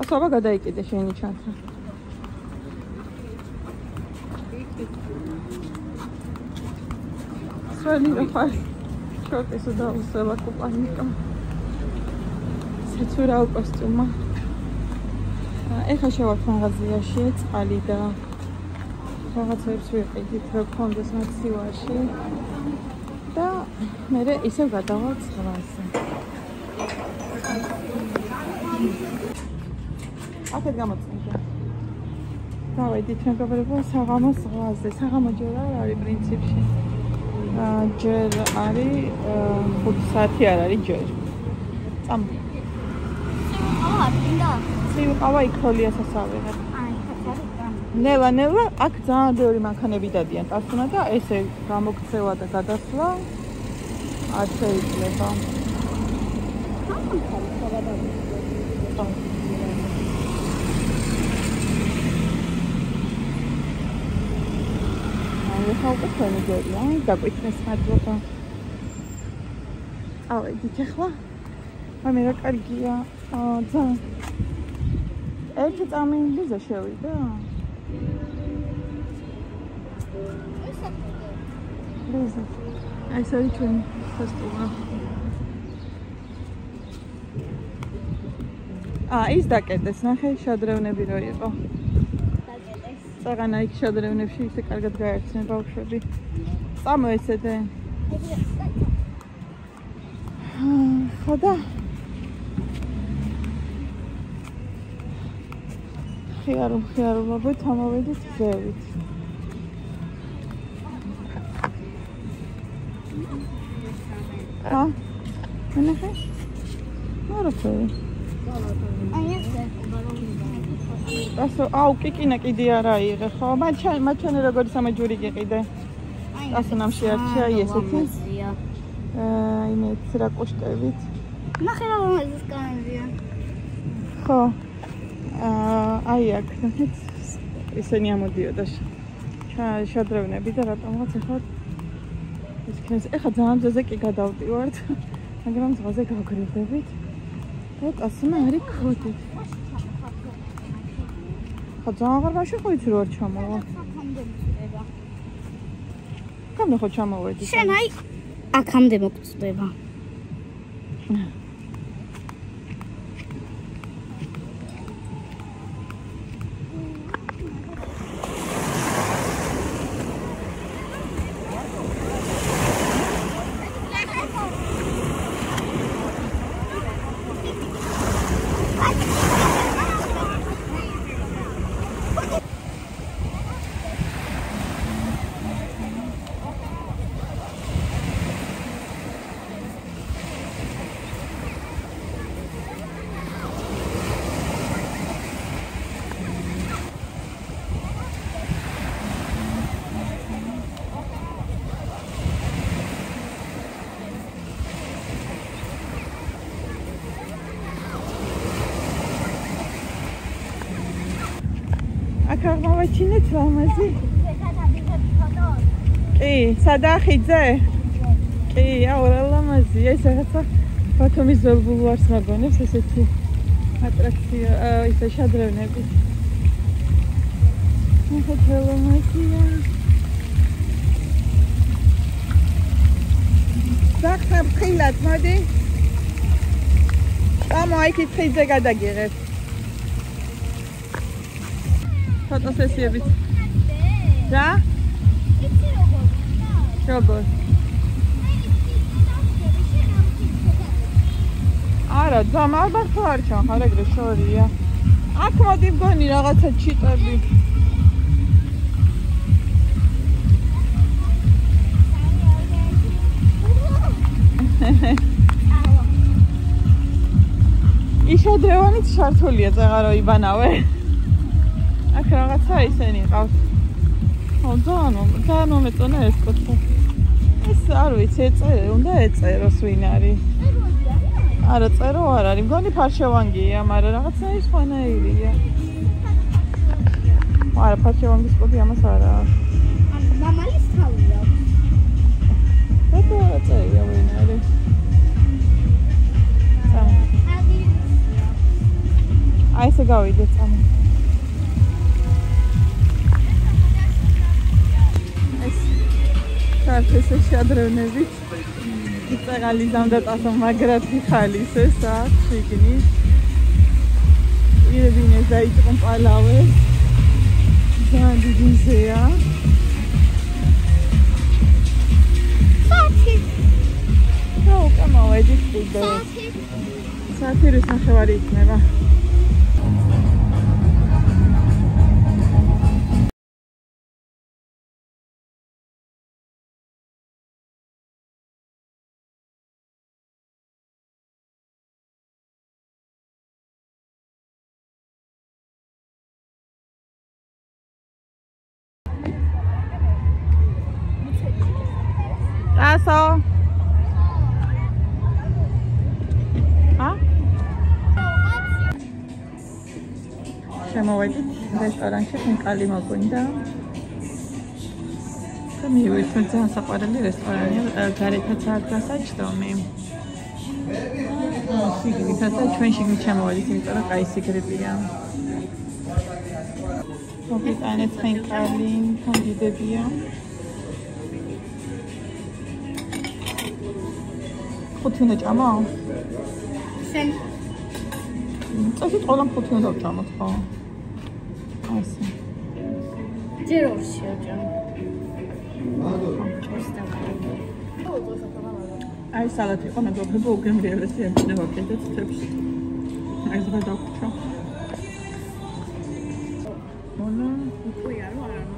ასობა გადაიკიდე შენი ჩანთრა. სველი რო ხარ. შორტისო დაუსვლა კუპანიკა. სეცურაო კოსტიუმა. ეხლა შევართ მაღაზიაში, წყალი და რაღაცებს ვიყიდით, რომ გქონდეს მაქცივაში. და მე ისევ გადავალ ზღვაზე. აქეთ გამოწინდა. დავედით მეგობრებო საღამოს ზღვაზე. საღამო ჯერ არ არის პრინციპში. ჯერ არის 5 საათი არ არის ჯერ. წამ. სიუყავა იქოლია სასავერად. ნელა აქ ძალიან ბევრი მანქანები დადიან ტასუნა და ესე გამოგცევა და გადასვლა არ შეიძლება. ეხლა უკვე თქვენი გერია, დაგვითნეს მადლობა. ავედით ახლა. მე რა კარგია. ძალიან. ერთი წამი ლიზა შევიდა. ლიზა. ეს არის ჩვენი კოსტიუმი. ის დაკეტეს, ნახე, შადრევნები რო იყო. წაღანა იქ შადრევნებში ისე კარგად გაერთნენ ბავშვები. წამოეცედე. ხოდა ხიარულობით ამოვედით ზევით. ნახე? მოროფერი. კიკინა კიდე არ აიღე, ხო? მაჩვენე როგორი სამაჯური გიყიდე. ასანამ შეარჩია ესეთი. იმით რა კოშტებით. ნახე რა მომეძის კანზია. ხო. აი აქ ისინი ამოდიოდა შადრევნები და რატომღაც ეხლა ეხლა ძალიან ძაზე კი გადავდივართ, მაგრამ ზღვაზე გავგროვდებით და ტასუნა არის ქოდით. ხო ძალიან ღარიბაში ხო იცი რო არ ჩამოვა. კამდე ხო ჩამოვედი? შენ აი აქამდე მოგწდება. აღმოვაჩინეთ ლამაზი. კი, სადახიძე? კი, რა ლამაზი. ეს რაღაცა ბათუმის ბულვარს მაგონებს ესეთი ატრაქცია, ისე შადრევნები. ეს ლამაზია. ზახნა ფრილად, მოდი. ამა იქით ხიძე გადაგიღებ. ფოტოსესიებით. რა? როგორ? არა, დამალბარ ხო არ ჩანხარ ეგრე შორია. აქ მოდი მგონი რაღაცა ჩიტები. იშადრევანიც შართულია წაღარო იბანავე. აქ რაღაცა ისენი ყავს. ძალიან მომეწონა ეს კოთხა. ეს არ ვიცი, უნდა ეწეროს ვინ არის. არა, წერო არ არის. მგონი ფარშევანგია, მაგრამ რაღაცა ის ხანაირია. არა, ფარშევანგის კოდი ამას არა აქვს. მამალის თავია. რატო არ წერია ვინ არის? აი აი ესე გავიდეთ წამო. ეს ქართეს შეადრევნებით წაღალი ზამდატასო მაგრად ხალის ეს აქ შიგნით. ირებინეს დაიწყო პალავე. ძალიან დიდი მზეა. რა მოვედით კიდე. სათირის ნახევარი იქნება. Taso. შემოვედით რესტორანში, ხინკალი მოგვინდა. და მივიდეთ ძალიან საყვარელი რესტორანია, გარეთაც არ გასაჯდომი. სიგრითაც ჩვენ შიგნით შემოვედით, იმიტომ რომ კაი სიგრიტია. მოგიტანეთ ხინკალი, კანდიდებია. ხუთი უნდა ჭამა? შენ წესით ყველამ ხუთი უნდა ვჭამოთ, ხო? ასე. ჯერ ორში ვჭამ. აი სალათი იყო, მეგობრებო, უგემრიელესი ემჩნევა კიდე თეთრს. აი ზღვა დავხვდა. მონა, უკვე არ ვარ.